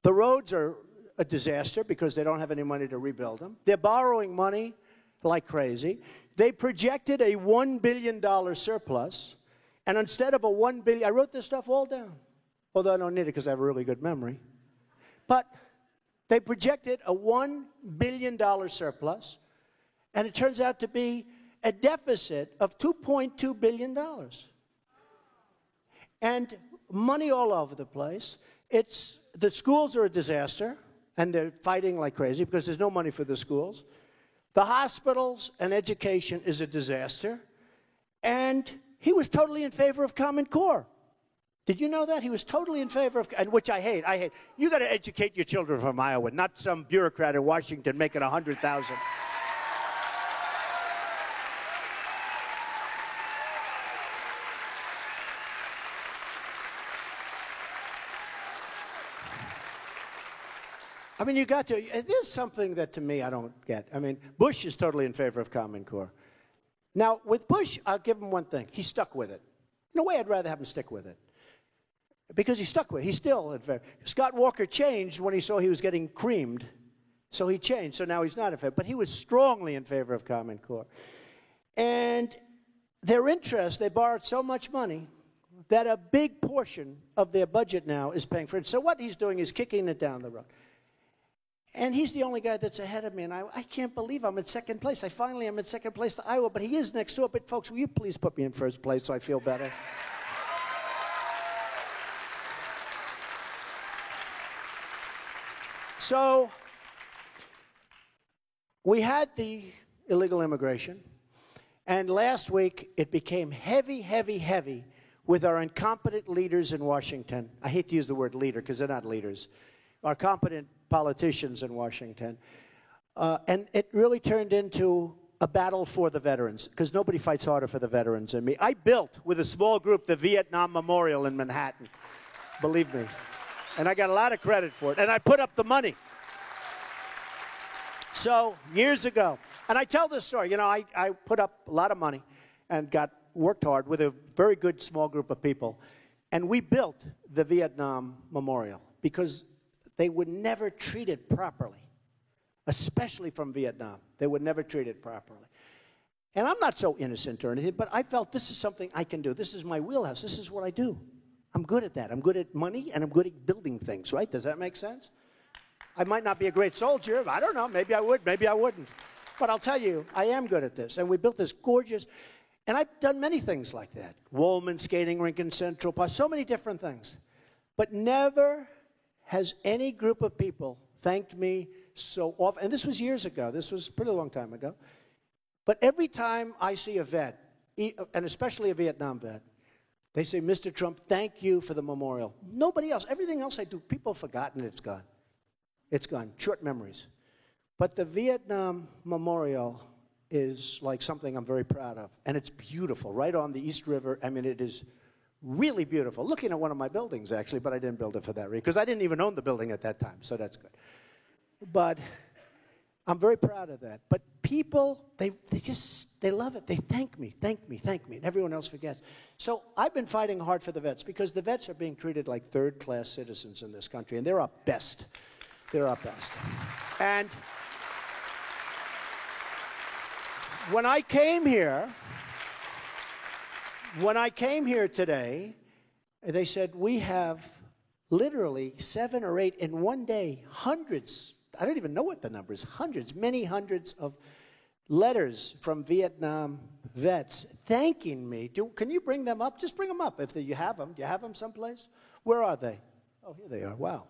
The roads are a disaster because they don't have any money to rebuild them. They're borrowing money like crazy. They projected a $1 billion surplus. And instead of a $1 billion, I wrote this stuff all down. Although I don't need it because I have a really good memory. But they projected a $1 billion surplus. And it turns out to be a deficit of $2.2 billion. And money all over the place. The schools are a disaster, and they're fighting like crazy because there's no money for the schools. The hospitals and education is a disaster. And he was totally in favor of Common Core. Did you know that? He was totally in favor of, and which I hate. You got to educate your children from Iowa, not some bureaucrat in Washington making $100,000. I mean, there's something that to me I don't get. I mean, Bush is totally in favor of Common Core. Now, with Bush, I'll give him one thing. He stuck with it. In a way, I'd rather have him stick with it. Because he stuck with it. He's still in favor. Scott Walker changed when he saw he was getting creamed. So he changed. So now he's not in favor. But he was strongly in favor of Common Core. And their interest, they borrowed so much money that a big portion of their budget now is paying for it. So what he's doing is kicking it down the road. And he's the only guy that's ahead of me, and I can't believe I'm in second place. Finally am in second place to Iowa, but he is next door. But folks, will you please put me in first place so I feel better? So we had the illegal immigration, and last week it became heavy, heavy, heavy with our incompetent leaders in Washington. I hate to use the word leader because they're not leaders. Our competent politicians in Washington. And it really turned into a battle for the veterans, because nobody fights harder for the veterans than me. I built, with a small group, the Vietnam Memorial in Manhattan, believe me. And I got a lot of credit for it. And I put up the money. So, years ago, and I tell this story, I put up a lot of money and worked hard with a very good small group of people. And we built the Vietnam Memorial because they would never treat it properly, especially from Vietnam. They would never treat it properly. And I'm not so innocent or anything, but I felt this is something I can do. This is my wheelhouse. This is what I do. I'm good at that. I'm good at money, and I'm good at building things, right? Does that make sense? I might not be a great soldier. I don't know. Maybe I would. Maybe I wouldn't. But I'll tell you, I am good at this. And we built this gorgeous, and I've done many things like that. Woolman skating rink in Central Park, so many different things. But never has any group of people thanked me so often. And this was years ago. This was a pretty long time ago. But every time I see a vet, and especially a Vietnam vet, they say, Mr. Trump, thank you for the memorial. Nobody else. Everything else I do, people have forgotten it's gone. It's gone. Short memories. But the Vietnam Memorial is like something I'm very proud of. And it's beautiful, right on the East River. I mean, it is really beautiful. Looking at one of my buildings, actually, but I didn't build it for that reason, because I didn't even own the building at that time, so that's good. But I'm very proud of that. But people, they love it. They thank me, and everyone else forgets. So I've been fighting hard for the vets, because the vets are being treated like third-class citizens in this country, and they're our best. They're our best. And when I came here today, they said, we have literally 7 or 8 in one day, hundreds, I don't even know what the number is, hundreds, many hundreds of letters from Vietnam vets thanking me. Can you bring them up? Just bring them up if you have them. Do you have them someplace? Where are they? Oh, here they are. Wow.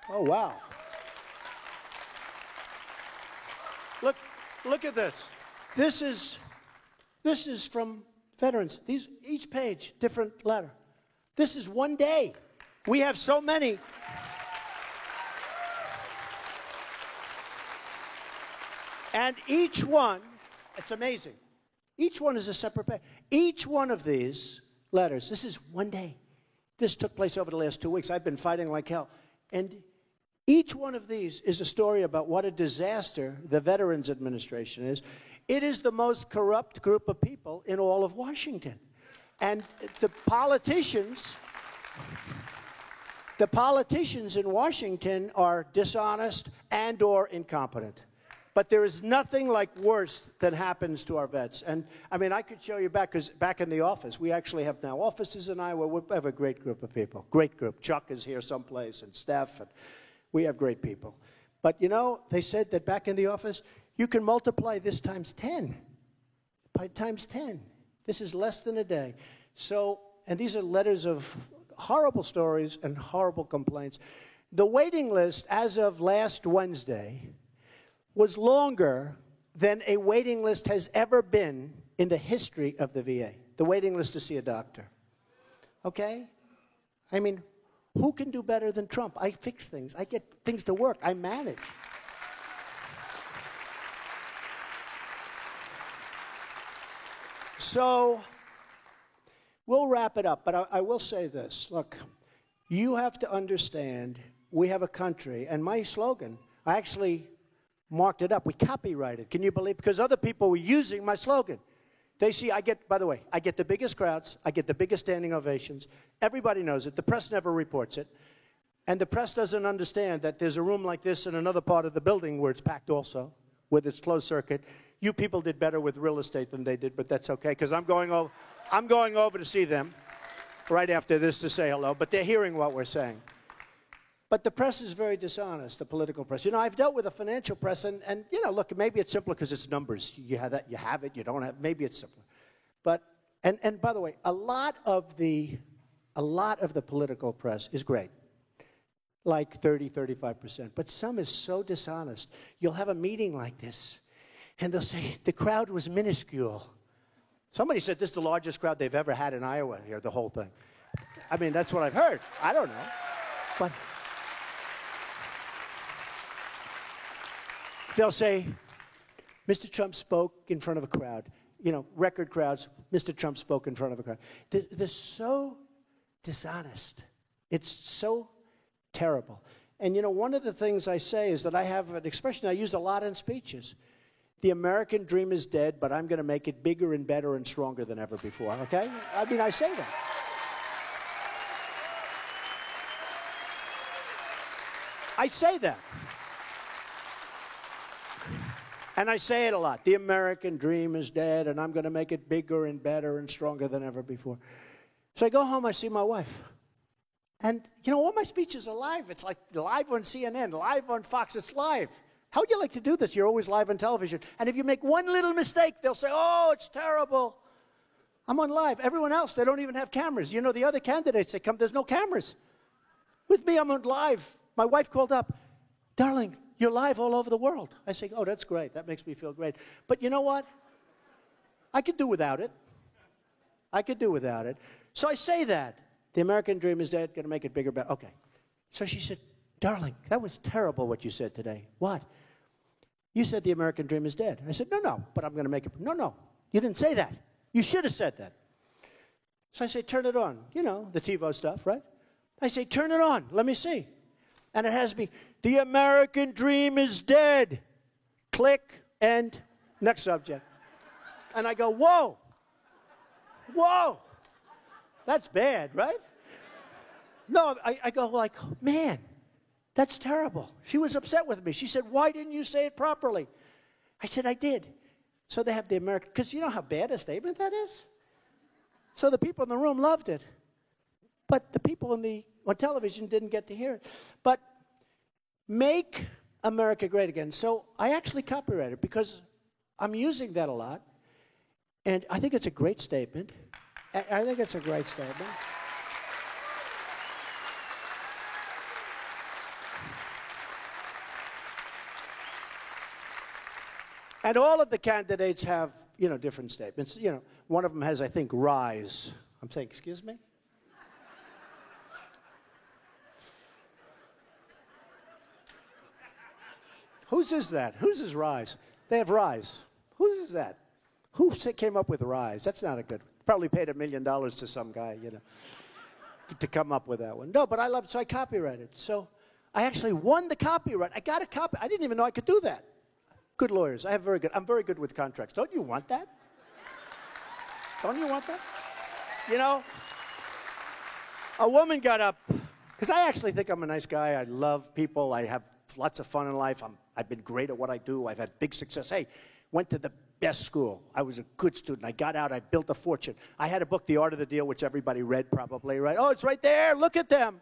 Oh, wow. Look at this. This is from veterans. Each page, different letter. This is one day. We have so many. And each one, it's amazing. Each one is a separate page. Each one of these letters, this is one day. This took place over the last 2 weeks. I've been fighting like hell. And each one of these is a story about what a disaster the Veterans Administration is. It is the most corrupt group of people in all of Washington. And the politicians in Washington are dishonest and or incompetent. But there is nothing like worse that happens to our vets. And, I mean, I could show you back, because back in the office, we actually have now offices in Iowa. We have a great group of people, great group. Chuck is here someplace, and Steph, and we have great people. But, you know, they said that back in the office, you can multiply this times 10. By times 10. This is less than a day. So, and these are letters of horrible stories and horrible complaints. The waiting list, as of last Wednesday, was longer than a waiting list has ever been in the history of the VA. The waiting list to see a doctor. Okay? I mean, who can do better than Trump? I fix things. I get things to work. I manage. So, we'll wrap it up, but I will say this. Look, you have to understand we have a country, and my slogan, I actually marked it up. We copyrighted. Can you believe? Because other people were using my slogan. They see, by the way, I get the biggest crowds. I get the biggest standing ovations. Everybody knows it. The press never reports it. And the press doesn't understand that there's a room like this in another part of the building where it's packed also, with its closed circuit. You people did better with real estate than they did, but that's okay, because I'm going over to see them right after this to say hello, but they're hearing what we're saying. But the press is very dishonest, the political press. You know, I've dealt with the financial press, and you know, look, maybe it's simpler because it's numbers. You have that, you have it, you don't have, maybe it's simpler. But, and by the way, a lot of the political press is great, like 30, 35%. But some is so dishonest. You'll have a meeting like this, and they'll say, the crowd was minuscule. Somebody said this is the largest crowd they've ever had in Iowa here, the whole thing. I mean, that's what I've heard. I don't know. But they'll say, Mr. Trump spoke in front of a crowd. You know, record crowds, Mr. Trump spoke in front of a crowd. They're so dishonest. It's so terrible. And, you know, one of the things I say is that I have an expression I use a lot in speeches. The American dream is dead, but I'm going to make it bigger and better and stronger than ever before, okay? I mean, I say that. I say that. And I say it a lot. The American dream is dead, and I'm going to make it bigger and better and stronger than ever before. So I go home, I see my wife. And, you know, all my speeches are live. It's like live on CNN, live on Fox. It's live. How would you like to do this? You're always live on television. And if you make one little mistake, they'll say, oh, it's terrible. I'm on live. Everyone else, they don't even have cameras. You know, the other candidates that come, there's no cameras. With me, I'm on live. My wife called up, darling, you're live all over the world. I say, oh, that's great. That makes me feel great. But you know what? I could do without it. I could do without it. So I say that. The American dream is dead, going to make it bigger, better. Okay. So she said, darling, that was terrible what you said today. What? You said the American dream is dead. I said, no, but I'm going to make it. No, you didn't say that. You should have said that. So I say, turn it on. You know, the TiVo stuff, right? I say, turn it on. Let me see. And it has me, the American dream is dead. Click, end, next subject. And I go, whoa. That's bad, right? No, I go like, man, that's terrible. She was upset with me. She said, why didn't you say it properly? I said, I did. So they have the American, because you know how bad a statement that is? So the people in the room loved it. But the people on television didn't get to hear it. But make America great again. So I actually copyrighted it because I'm using that a lot. And I think it's a great statement. I think it's a great statement. And all of the candidates have, you know, different statements. You know, one of them has, I think, rise. I'm saying, excuse me? Whose is that? Whose is rise? They have rise. Whose is that? Who came up with rise? That's not a good one. Probably paid $1 million to some guy, you know, to come up with that one. No, but I love it, so I copyrighted. So I actually won the copyright. I got a copy. I didn't even know I could do that. Good lawyers. I'm very good with contracts. Don't you want that? Don't you want that? You know, a woman got up, because I actually think I'm a nice guy. I love people. I have lots of fun in life. I've been great at what I do. I've had big success. Hey, went to the best school. I was a good student. I got out. I built a fortune. I had a book, The Art of the Deal, which everybody read probably, right? Oh, it's right there. Look at them.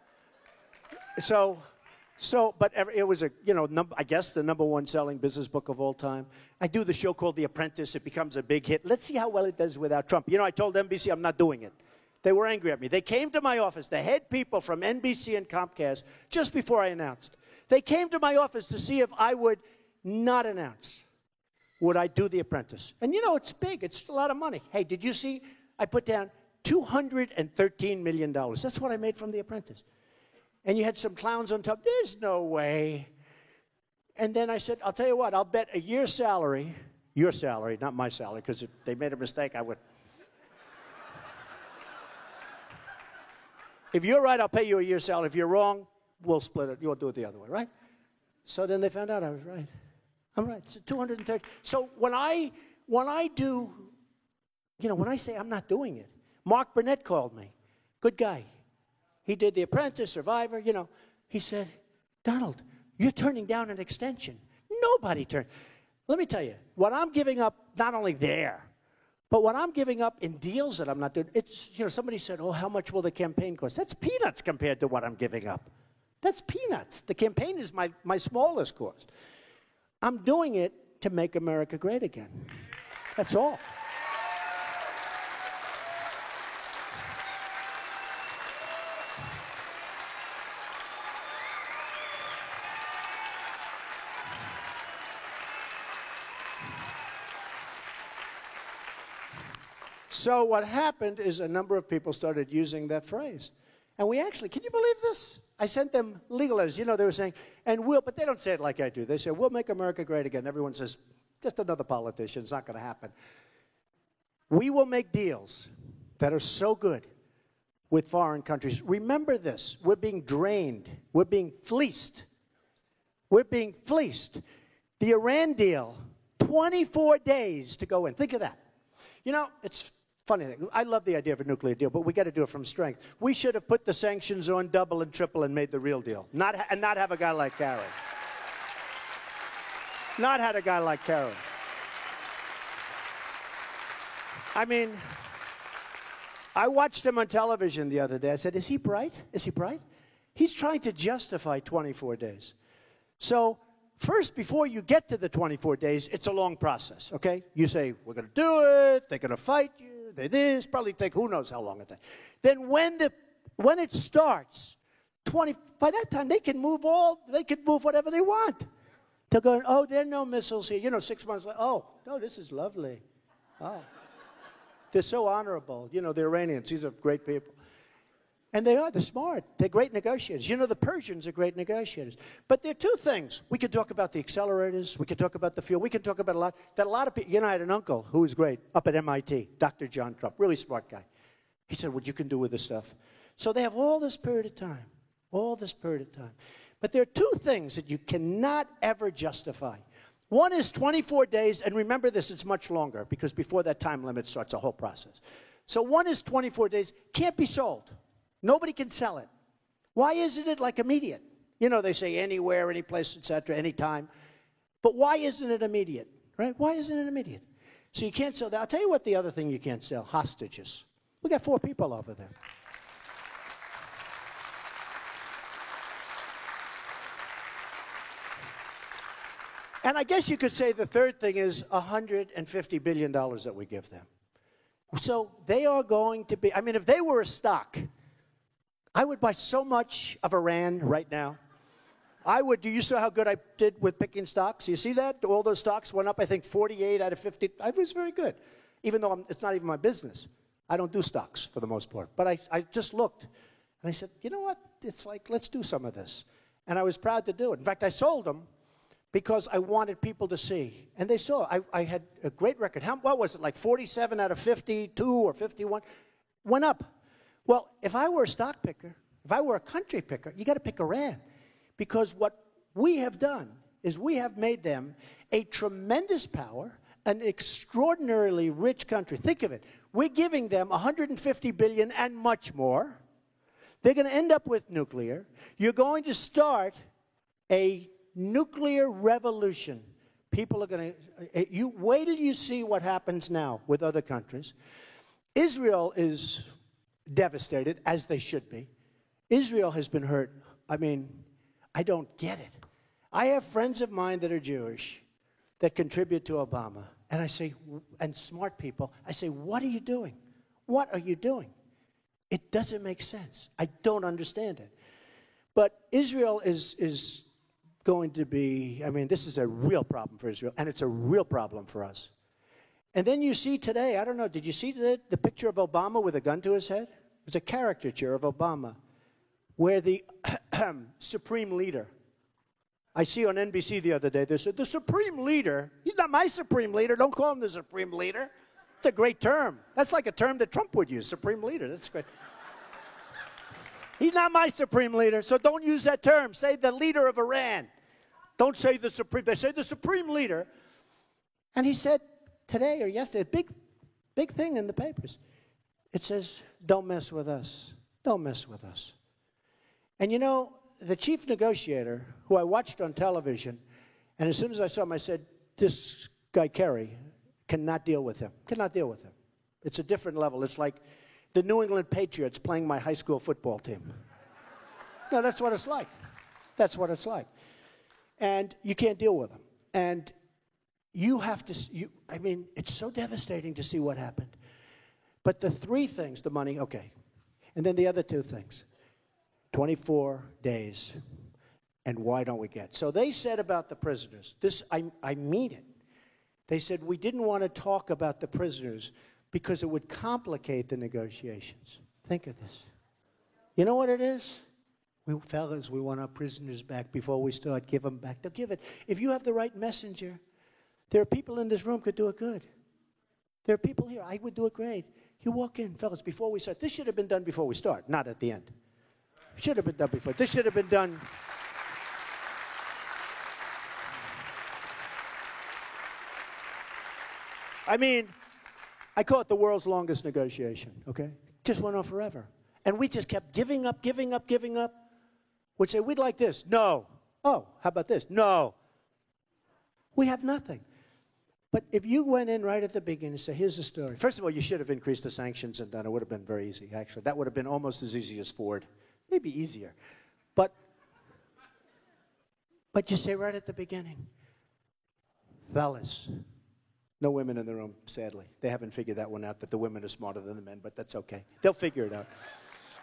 But it was I guess the #1 selling business book of all time. I do the show called The Apprentice. It becomes a big hit. Let's see how well it does without Trump. You know, I told NBC I'm not doing it. They were angry at me. They came to my office, the head people from NBC and Comcast, just before I announced. They came to my office to see if I would not announce. Would I do The Apprentice? And you know, it's big. It's a lot of money. Hey, did you see? I put down $213 million. That's what I made from The Apprentice. And you had some clowns on top. There's no way. And then I said, I'll tell you what, I'll bet a year's salary, your salary, not my salary, because if they made a mistake, I would. If you're right, I'll pay you a year's salary. If you're wrong, we'll split it. You'll do it the other way, right? So then they found out I was right. I'm right. So 230. So when I do, you know, when I say I'm not doing it, Mark Burnett called me. Good guy. He did The Apprentice, Survivor, you know. He said, Donald, you're turning down an extension. Nobody turned. Let me tell you, what I'm giving up, not only there, but what I'm giving up in deals that I'm not doing, it's, you know, somebody said, oh, how much will the campaign cost? That's peanuts compared to what I'm giving up. That's peanuts. The campaign is my smallest cost. I'm doing it to make America great again. That's all. So what happened is a number of people started using that phrase. And we actually, can you believe this? I sent them legal letters. You know, they were saying, but they don't say it like I do. They say, we'll make America great again. Everyone says, just another politician. It's not going to happen. We will make deals that are so good with foreign countries. Remember this. We're being drained. We're being fleeced. We're being fleeced. The Iran deal, 24 days to go in. Think of that. You know, it's funny thing. I love the idea of a nuclear deal, but we got to do it from strength. We should have put the sanctions on double and triple and made the real deal, not have a guy like Gary. Not had a guy like Kerry. I mean, I watched him on television the other day. I said, is he bright? Is he bright? He's trying to justify 24 days. So first, before you get to the 24 days, it's a long process, okay? You say, we're going to do it. They're going to fight you. They this. Probably take who knows how long it takes. Then when it starts, by that time, they can move whatever they want. They're going, oh, there are no missiles here. You know, 6 months later, oh, no, this is lovely. Oh. They're so honorable. You know, the Iranians, these are great people. And they're smart. They're great negotiators. You know, the Persians are great negotiators. But there are two things. We could talk about the accelerators. We could talk about the fuel. We could talk about a lot of people. You know, I had an uncle who was great up at MIT, Dr. John Trump, really smart guy. He said, what you can do with this stuff. So they have all this period of time, But there are two things that you cannot ever justify. One is 24 days, and remember this, it's much longer, because before that time limit starts a whole process. So one is 24 days, can't be sold. Nobody can sell it. Why isn't it like immediate? You know, they say anywhere, any place, etc., anytime. But why isn't it immediate, right? Why isn't it immediate? So you can't sell that. I'll tell you what the other thing you can't sell, hostages. We got 4 people over there. And I guess you could say the third thing is $150 billion that we give them. So they are going to be, I mean, if they were a stock, I would buy so much of Iran right now. I would. You saw how good I did with picking stocks? You see that? All those stocks went up, I think, 48 out of 50. I was very good, even though it's not even my business. I don't do stocks for the most part. But I just looked, and I said, you know what? It's like, let's do some of this. And I was proud to do it. In fact, I sold them because I wanted people to see. And they saw. I had a great record. What was it, like 47 out of 52 or 51? Went up. Well, if I were a stock picker, if I were a country picker, you got to pick Iran. Because what we have done is we have made them a tremendous power, an extraordinarily rich country. Think of it. We're giving them $150 billion and much more. They're going to end up with nuclear. You're going to start a nuclear revolution. People are going to, you wait till you see what happens now with other countries. Israel is devastated, as they should be. Israel has been hurt. I mean, I don't get it. I have friends of mine that are Jewish that contribute to Obama. And I say, and smart people, I say, what are you doing? What are you doing? It doesn't make sense. I don't understand it. But Israel is going to be, I mean, this is a real problem for Israel, and it's a real problem for us. And then you see today, I don't know, did you see the picture of Obama with a gun to his head? It's a caricature of Obama, where the supreme leader, I see on NBC the other day, they said, the supreme leader, he's not my supreme leader, don't call him the supreme leader. It's a great term. That's like a term that Trump would use, supreme leader, that's great. He's not my supreme leader, so don't use that term. Say the leader of Iran. Don't say the supreme, they say the supreme leader. And he said today or yesterday, big thing in the papers. It says, don't mess with us. Don't mess with us. And you know, the chief negotiator, who I watched on television, and as soon as I saw him, I said, this guy Kerry, cannot deal with him. Cannot deal with him. It's a different level. It's like the New England Patriots playing my high school football team. No, that's what it's like. That's what it's like. And you can't deal with him. And you have to, I mean, it's so devastating to see what happened. But the 3 things, the money, okay. And then the other 2 things. 24 days, and why don't we get? So they said about the prisoners, this, I mean it. They said we didn't want to talk about the prisoners because it would complicate the negotiations. Think of this. You know what it is? Fellas, we want our prisoners back before we start. Give them back. They'll give it. If you have the right messenger, there are people in this room could do it good. There are people here. I would do it great. You walk in, fellas, before we start. This should have been done before we start, not at the end. Should have been done before. This should have been done. I mean, I call it the world's longest negotiation, okay? Just went on forever. And we just kept giving up, giving up, giving up. We'd say, we'd like this. No. Oh, how about this? No. We have nothing. But if you went in right at the beginning and said, here's the story. First of all, you should have increased the sanctions and done it. Would have been very easy, actually. That would have been almost as easy as Ford. Maybe easier. But you say right at the beginning, fellas, no women in the room, sadly. They haven't figured that one out, that the women are smarter than the men, but that's okay. They'll figure it out.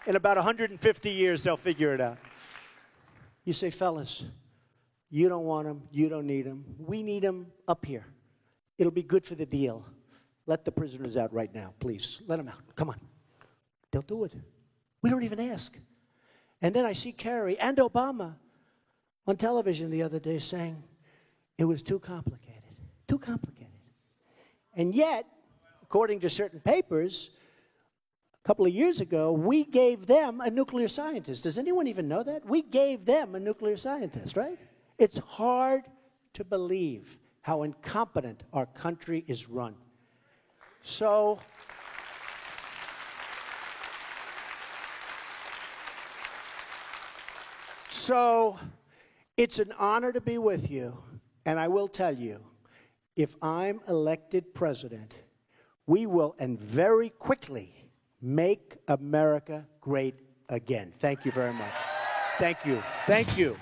In about 150 years, they'll figure it out. You say, fellas, you don't want them, you don't need them. We need them up here. It'll be good for the deal. Let the prisoners out right now, please. Let them out. Come on. They'll do it. We don't even ask. And then I see Kerry and Obama on television the other day saying it was too complicated. Too complicated. And yet, according to certain papers, a couple of years ago, we gave them a nuclear scientist. Does anyone even know that? We gave them a nuclear scientist, right? It's hard to believe how incompetent our country is run. So it's an honor to be with you, and I will tell you, if I'm elected president, we will, and very quickly, make America great again. Thank you very much. Thank you. Thank you.